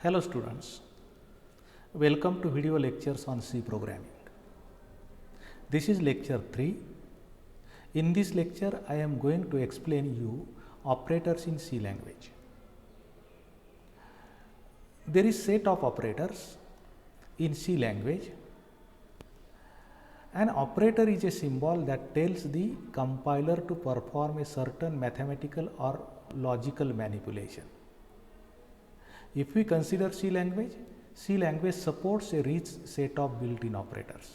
Hello students, welcome to video lectures on C programming. This is lecture 3. In this lecture I am going to explain you operators in C language. There is set of operators in C language. An operator is a symbol that tells the compiler to perform a certain mathematical or logical manipulation. If we consider C language supports a rich set of built-in operators.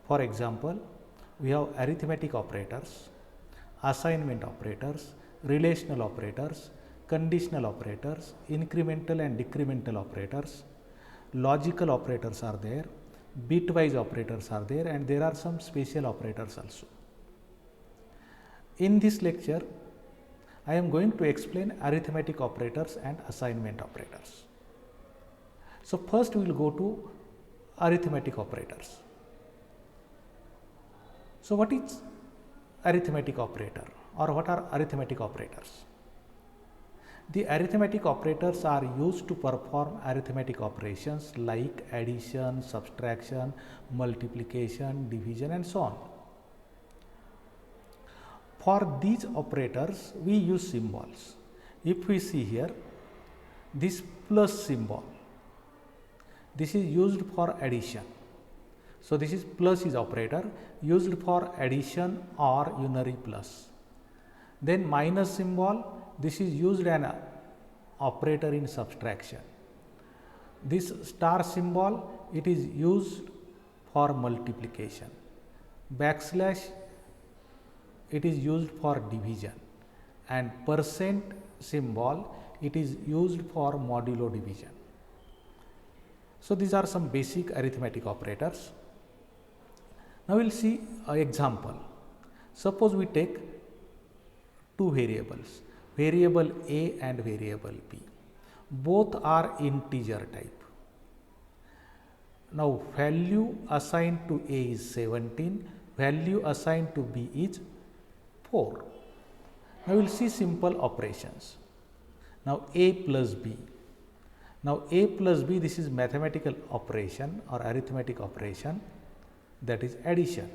For example, we have arithmetic operators, assignment operators, relational operators, conditional operators, incremental and decremental operators, logical operators are there, bitwise operators are there, and there are some special operators also. In this lecture, I am going to explain arithmetic operators and assignment operators. So first we will go to arithmetic operators. So what is arithmetic operator, or what are arithmetic operators? The arithmetic operators are used to perform arithmetic operations like addition, subtraction, multiplication, division, and so on. For these operators, we use symbols. If we see here, this plus symbol, this is used for addition. So this is plus is operator used for addition or unary plus. Then minus symbol, this is used an operator in subtraction. This star symbol, it is used for multiplication. Backslash, it is used for division, and percent symbol, it is used for modulo division. So these are some basic arithmetic operators. Now we will see an example. Suppose we take two variables, variable A and variable B. Both are integer type. Now value assigned to A is 17, value assigned to B is 4. Now we will see simple operations. Now A plus B. Now A plus B, this is mathematical operation or arithmetic operation, that is addition.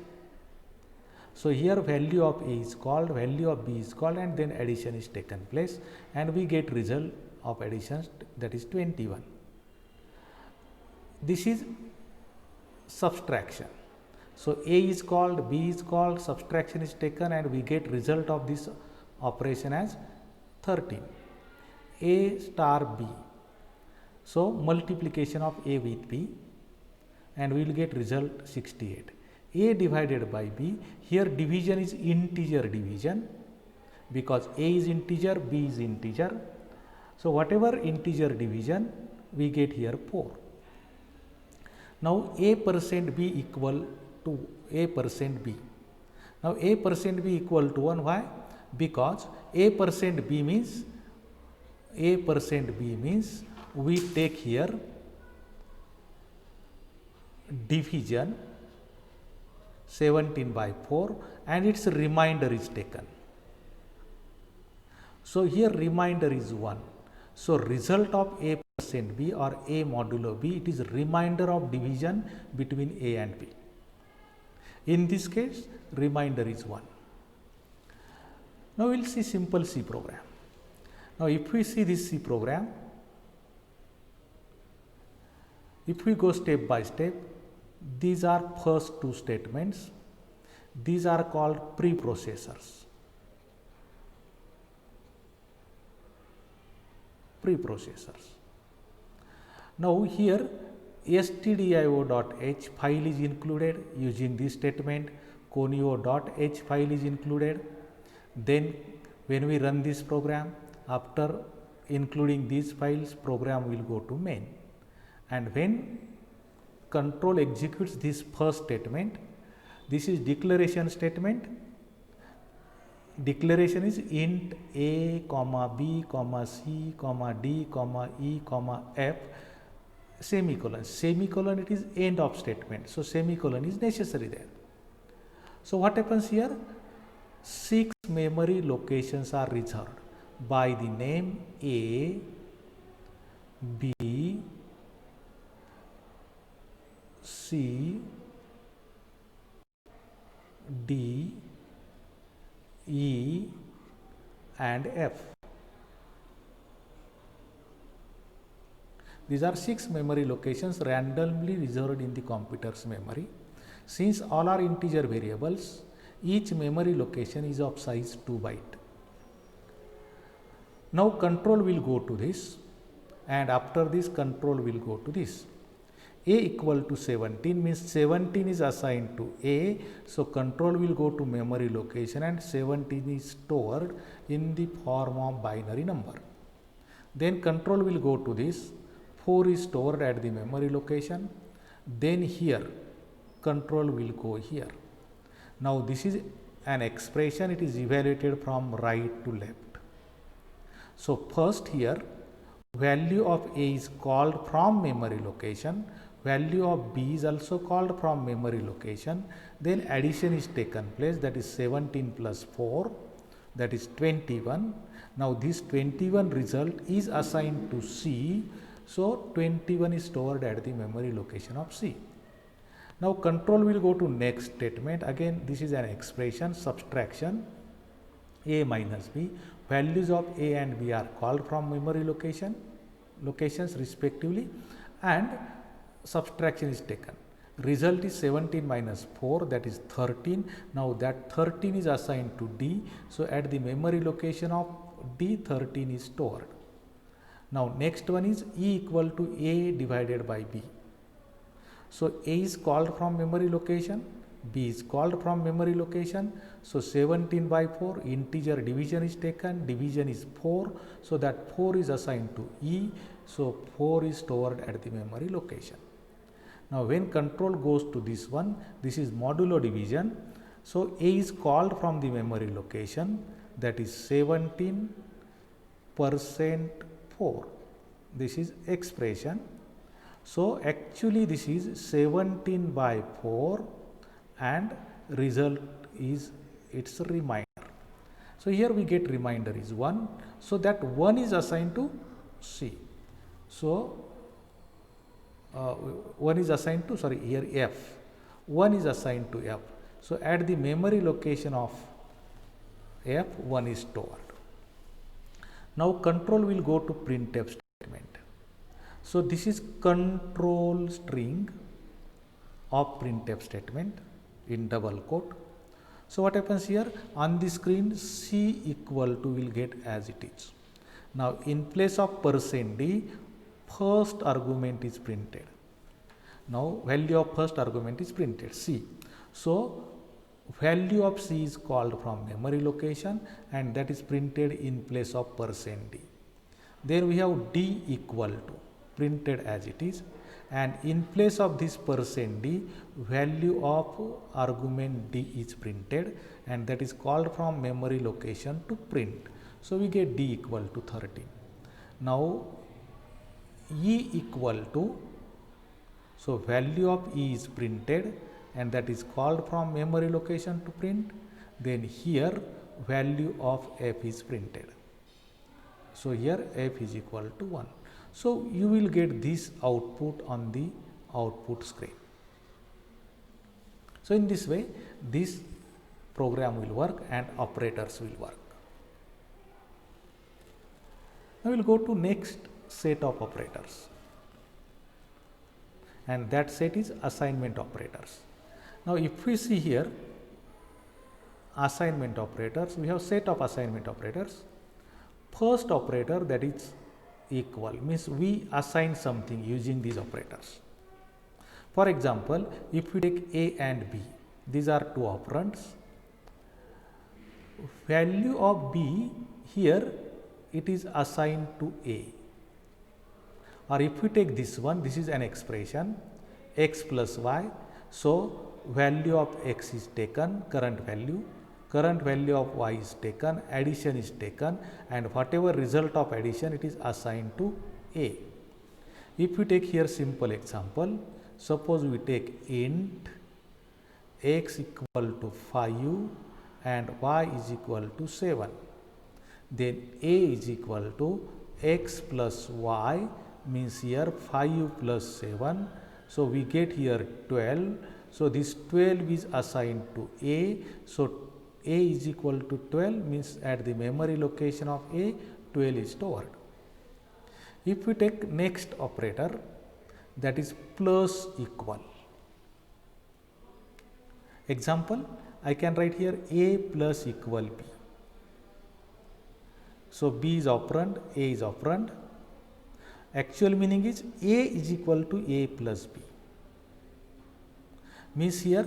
So here value of A is called, value of B is called, and then addition is taken place, and we get result of addition, that is 21. This is subtraction. So A is called, B is called, subtraction is taken, and we get result of this operation as 13. A star B. So multiplication of A with B, and we will get result 68. A divided by B, here division is integer division, because A is integer, B is integer. So whatever integer division, we get here 4. Now A percent B equal to A percent B. Now A percent B equal to 1, why? Because A percent B means we take here division 17 by 4 and its remainder is taken. So here remainder is 1. So result of A percent B or A modulo B, it is remainder of division between A and B. In this case, remainder is 1. Now we will see simple C program. Now if we see this C program, if we go step by step, these are first two statements. These are called preprocessors. Now here stdio.h file is included using this statement, conio.h file is included. Then when we run this program, after including these files, program will go to main. And when control executes this first statement, this is declaration statement. Declaration is int a, b, c, d, e, f, semicolon. Semicolon, it is end of statement. So semicolon is necessary there. So what happens here? 6 memory locations are reserved by the name A, B, C, D, E and F. These are 6 memory locations randomly reserved in the computer's memory. Since all are integer variables, each memory location is of size 2 byte. Now control will go to this, and after this control will go to this. A equal to 17 means 17 is assigned to A, so control will go to memory location and 17 is stored in the form of binary number. Then control will go to this, 4 is stored at the memory location, then here control will go here. Now this is an expression, it is evaluated from right to left. So first here value of A is called from memory location, value of B is also called from memory location, then addition is taken place, that is 17 plus 4, that is 21. Now this 21 result is assigned to C, so 21 is stored at the memory location of C. Now control will go to next statement, again this is an expression subtraction A minus B, values of A and B are called from memory locations respectively, and subtraction is taken. Result is 17 minus 4, that is 13. Now that 13 is assigned to D, so at the memory location of D 13 is stored. Now next one is E equal to A divided by B. So A is called from memory location, B is called from memory location. So 17 by 4, integer division is taken, division is 4, so that 4 is assigned to E, so 4 is stored at the memory location. Now when control goes to this one, this is modulo division, so A is called from the memory location, that is 17% 4, this is expression. So actually this is 17 by 4 and result is its remainder. So here we get remainder is 1, so that 1 is assigned to C. So 1 is assigned to, sorry, here F, 1 is assigned to F. So at the memory location of F, 1 is stored. Now control will go to printf statement. So this is control string of printf statement in double quote. So what happens here on the screen, C equal to will get as it is. Now in place of %d, first argument is printed. Now value of first argument is printed, C. So value of C is called from memory location and that is printed in place of %d. Then we have D equal to printed as it is, and in place of this %d, value of argument D is printed and that is called from memory location to print. So we get D equal to 13. Now E equal to, so value of E is printed and that is called from memory location to print. Then here value of F is printed. So here F is equal to 1. So you will get this output on the output screen. So in this way this program will work and operators will work. Now we will go to next set of operators, and that set is assignment operators. Now if we see here assignment operators, we have set of assignment operators. First operator, that is equal, means we assign something using these operators. For example, if we take A and B, these are two operands. Value of B here it is assigned to A. Or if we take this one, this is an expression x plus y. So value of x is taken, current value of y is taken, addition is taken, and whatever result of addition it is assigned to A. If we take here simple example, suppose we take int x equal to 5 and y is equal to 7, then A is equal to x plus y means here 5 plus 7. So we get here 12. So this 12 is assigned to A. So A is equal to 12 means at the memory location of A, 12 is stored. If we take next operator, that is plus equal. Example, I can write here A plus equal B. So B is operand, A is operand. Actual meaning is A is equal to A plus B. Means here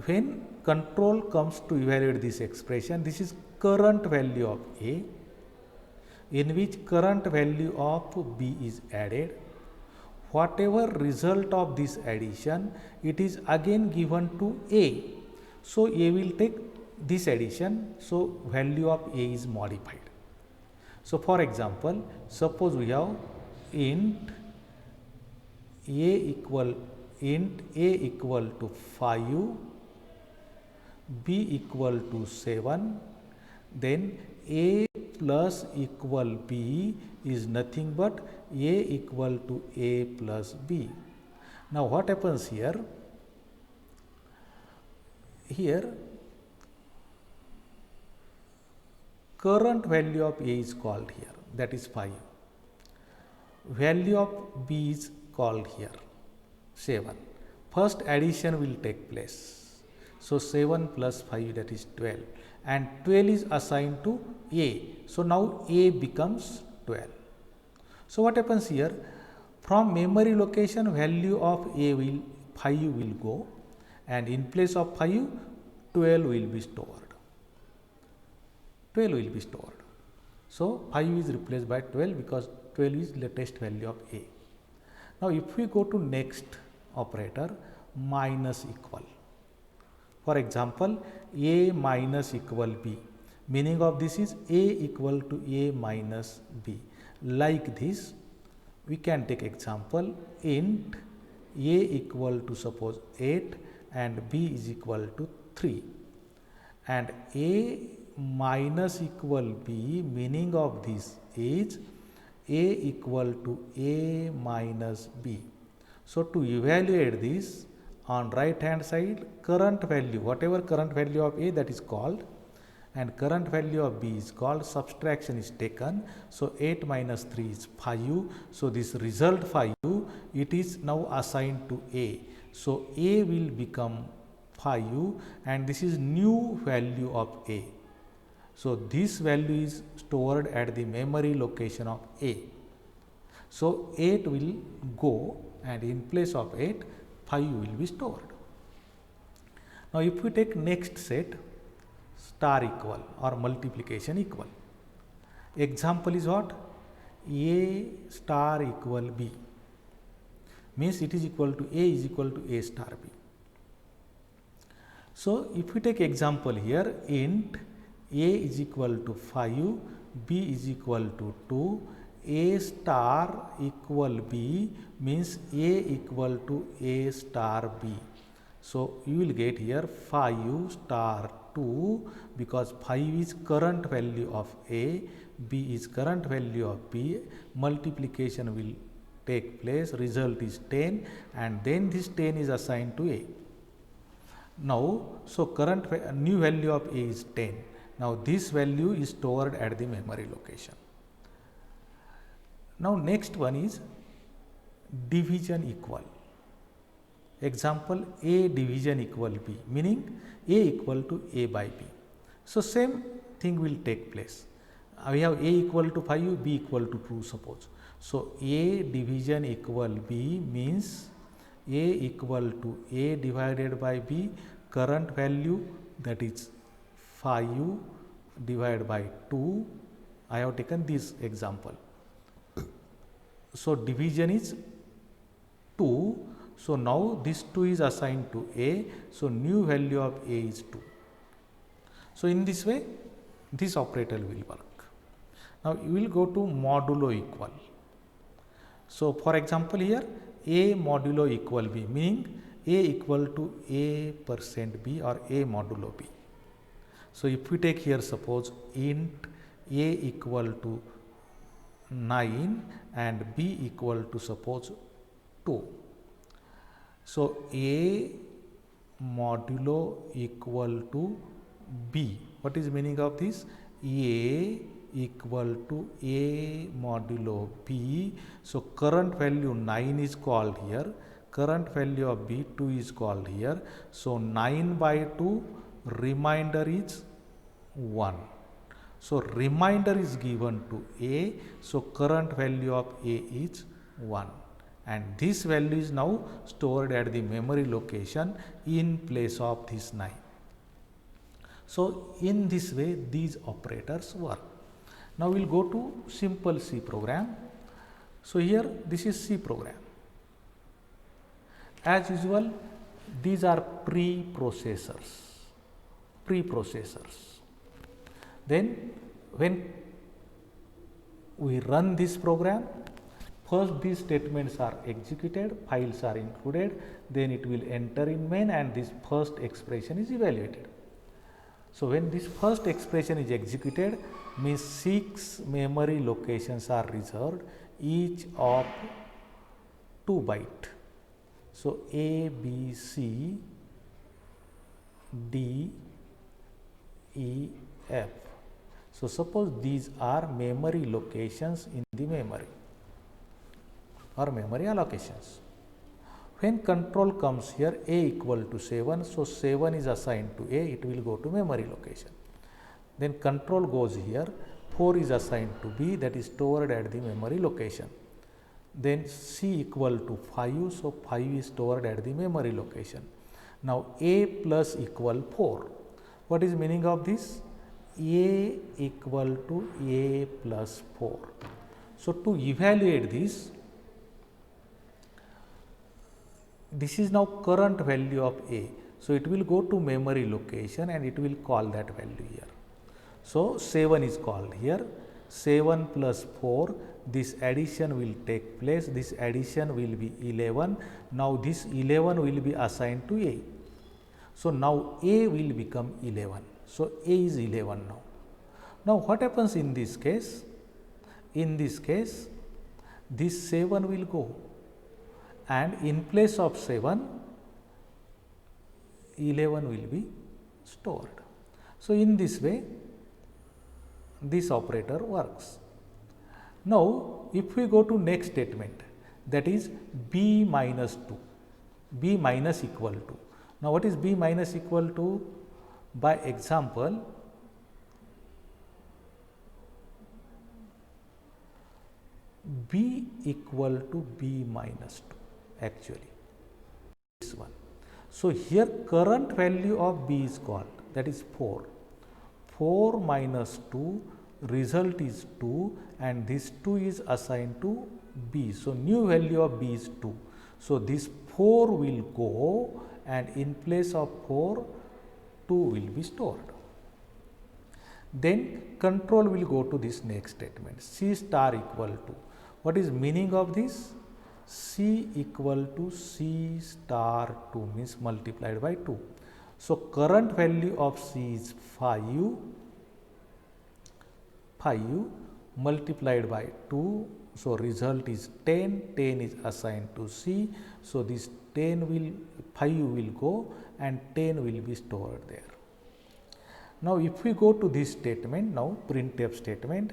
when control comes to evaluate this expression, this is current value of A, in which current value of B is added. Whatever result of this addition, it is again given to A. So A will take this addition, so value of A is modified. So for example, suppose we have int A equal to 5, B equal to 7, then A plus equal B is nothing but A equal to A plus B. Now what happens here? Here current value of A is called here, that is 5. Value of B is called here 7. First addition will take place. So 7 plus 5, that is 12, and 12 is assigned to A. So now A becomes 12. So what happens here? From memory location, value of A will 5 will go, and in place of 5, 12 will be stored. 12 will be stored. So 5 is replaced by 12 because 12 is latest value of A. Now if we go to next operator, minus equal. For example, A minus equal B. Meaning of this is A equal to A minus B. Like this, we can take example int A equal to suppose 8 and B is equal to 3. And A minus equal B, meaning of this is A equal to A minus B. So to evaluate this, on right hand side, current value, whatever current value of A, that is called, and current value of B is called, subtraction is taken. So 8 minus 3 is 5. So this result 5, it is now assigned to A. So A will become 5 and this is new value of A. So this value is stored at the memory location of A. So 8 will go and in place of 8, 5 will be stored. Now if we take next set, star equal or multiplication equal. Example is what? A star equal B. Means it is equal to A is equal to A star B. So if we take example here, int A is equal to 5, B is equal to 2, A star equal B means A equal to A star B. So you will get here 5 star 2 because 5 is current value of A, B is current value of B, multiplication will take place, result is 10 and then this 10 is assigned to A. Now, so current new value of A is 10. Now this value is stored at the memory location. Now next one is division equal. Example, A division equal B, meaning A equal to A by B. So same thing will take place. We have A equal to 5, B equal to 2 suppose. So A division equal B means A equal to A divided by B, current value that is 5 divided by 2. I have taken this example. So division is 2. So now this 2 is assigned to A. So new value of A is 2. So in this way, this operator will work. Now you will go to modulo equal. So for example here, A modulo equal B, meaning A equal to A percent B or A modulo B. So if we take here suppose int A equal to 9 and B equal to suppose 2. So, A modulo equal to B. What is the meaning of this? A equal to A modulo B. So, current value 9 is called here, current value of B 2 is called here. So, 9 by 2, remainder is 1. So, remainder is given to A. So, current value of A is 1, and this value is now stored at the memory location in place of this 9. So, in this way these operators work. Now, we will go to simple C program. So, here this is C program. As usual, these are preprocessors. Then when we run this program, first these statements are executed, files are included, then it will enter in main and this first expression is evaluated. So, when this first expression is executed, means 6 memory locations are reserved, each of 2 byte. So, A, B, C, D, E, F. So, suppose these are memory locations in the memory or memory allocations. When control comes here, A equal to 7, so 7 is assigned to A, it will go to memory location. Then control goes here, 4 is assigned to B, that is stored at the memory location. Then C equal to 5, so 5 is stored at the memory location. Now, A plus equal 4. What is meaning of this? A equal to A plus 4. So, to evaluate this is now current value of A. So, it will go to memory location and it will call that value here. So, 7 is called here, 7 plus 4, this addition will take place, this addition will be 11. Now, this 11 will be assigned to A. So, now A will become 11. So, A is 11 now. Now, what happens in this case? In this case, this 7 will go, and in place of 7, 11 will be stored. So, in this way, this operator works. Now, if we go to next statement, that is B minus 2, B minus equal to. Now, what is B minus equal to? By example, B equal to B minus 2 actually this one. So, here current value of B is called, that is 4. 4 minus 2, result is 2 and this 2 is assigned to B. So, new value of B is 2. So, this 4 will go and in place of 4, 2 will be stored. Then control will go to this next statement, C star equal to. What is meaning of this? C equal to C star 2 means multiplied by 2. So, current value of C is 5 multiplied by 2. So, result is 10, 10 is assigned to C. So, this 5 will go and 10 will be stored there. Now, if we go to this statement, now printf statement,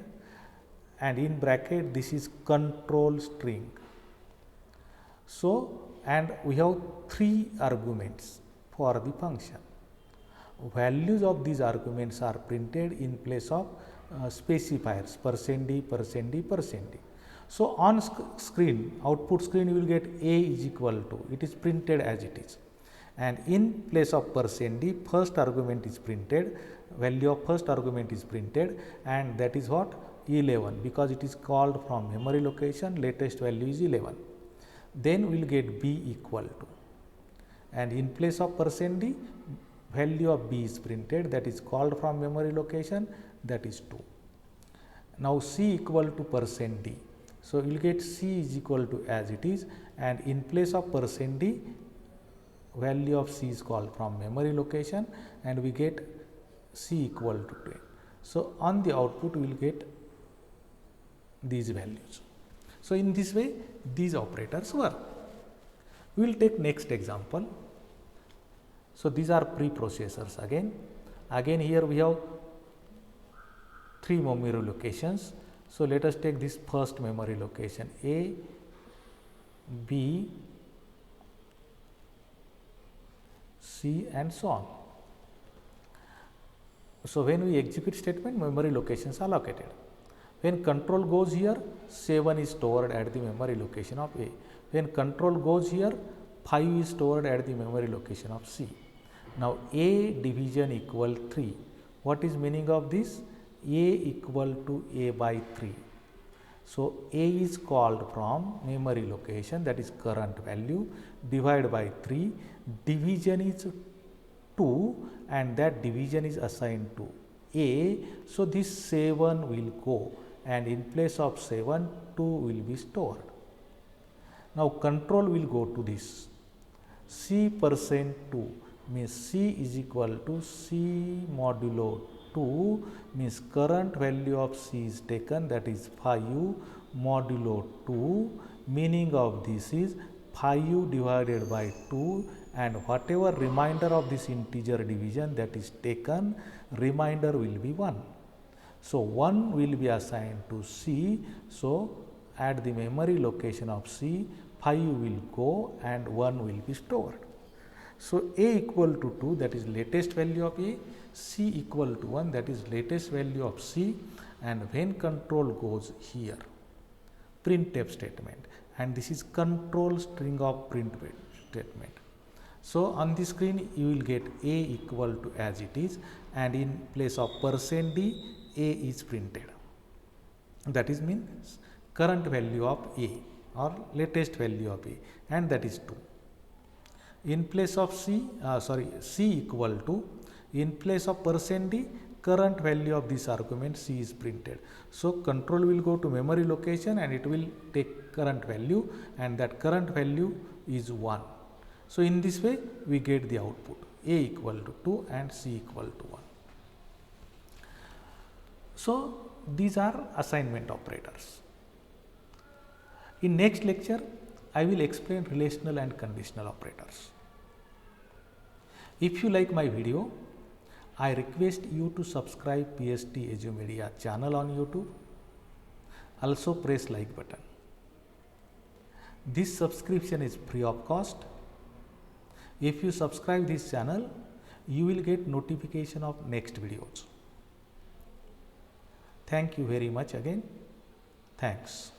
and in bracket this is control string. So, and we have 3 arguments for the function. Values of these arguments are printed in place of specifiers %d, %d, %d. So, on screen, output screen you will get A is equal to, it is printed as it is, and in place of %d, first argument is printed, value of first argument is printed, and that is what? 11, because it is called from memory location, latest value is 11. Then we will get B equal to, and in place of %d, value of B is printed, that is called from memory location, that is 2. Now, C equal to %d. So, you will get C is equal to as it is, and in place of %d, value of C is called from memory location, and we get C equal to 10. So, on the output we will get these values. So in this way these operators work. We will take next example. So these are preprocessors again. Again here we have 3 memory locations. So let us take this first memory location A, B, C and so on. So when we execute statement, memory locations are located. When control goes here, 7 is stored at the memory location of A. When control goes here, 5 is stored at the memory location of C. Now A division equal 3. What is meaning of this? A equal to A by 3. So A is called from memory location, that is current value, divided by 3. Division is 2 and that division is assigned to A. So this 7 will go and in place of 7 2 will be stored. Now control will go to this C percent 2 means C is equal to C modulo 2 means current value of C is taken, that is 5 modulo 2, meaning of this is 5 divided by 2 and whatever remainder of this integer division that is taken, remainder will be 1. So 1 will be assigned to C. So at the memory location of C, 5 will go and 1 will be stored. So A equal to 2, that is latest value of A, C equal to 1, that is latest value of C, and when control goes here, printf statement, and this is control string of print statement. So on the screen you will get A equal to as it is, and in place of %d, A is printed. That is means current value of A or latest value of A, and that is 2. In place of C equal to, in place of %d, current value of this argument C is printed. So control will go to memory location and it will take current value, and that current value is 1. So in this way we get the output A equal to 2 and C equal to 1. So these are assignment operators. In next lecture I will explain relational and conditional operators. If you like my video, I request you to subscribe PST Edumedia channel on YouTube. Also press like button. This subscription is free of cost. If you subscribe this channel, you will get notification of next videos. Thank you very much again. Thanks.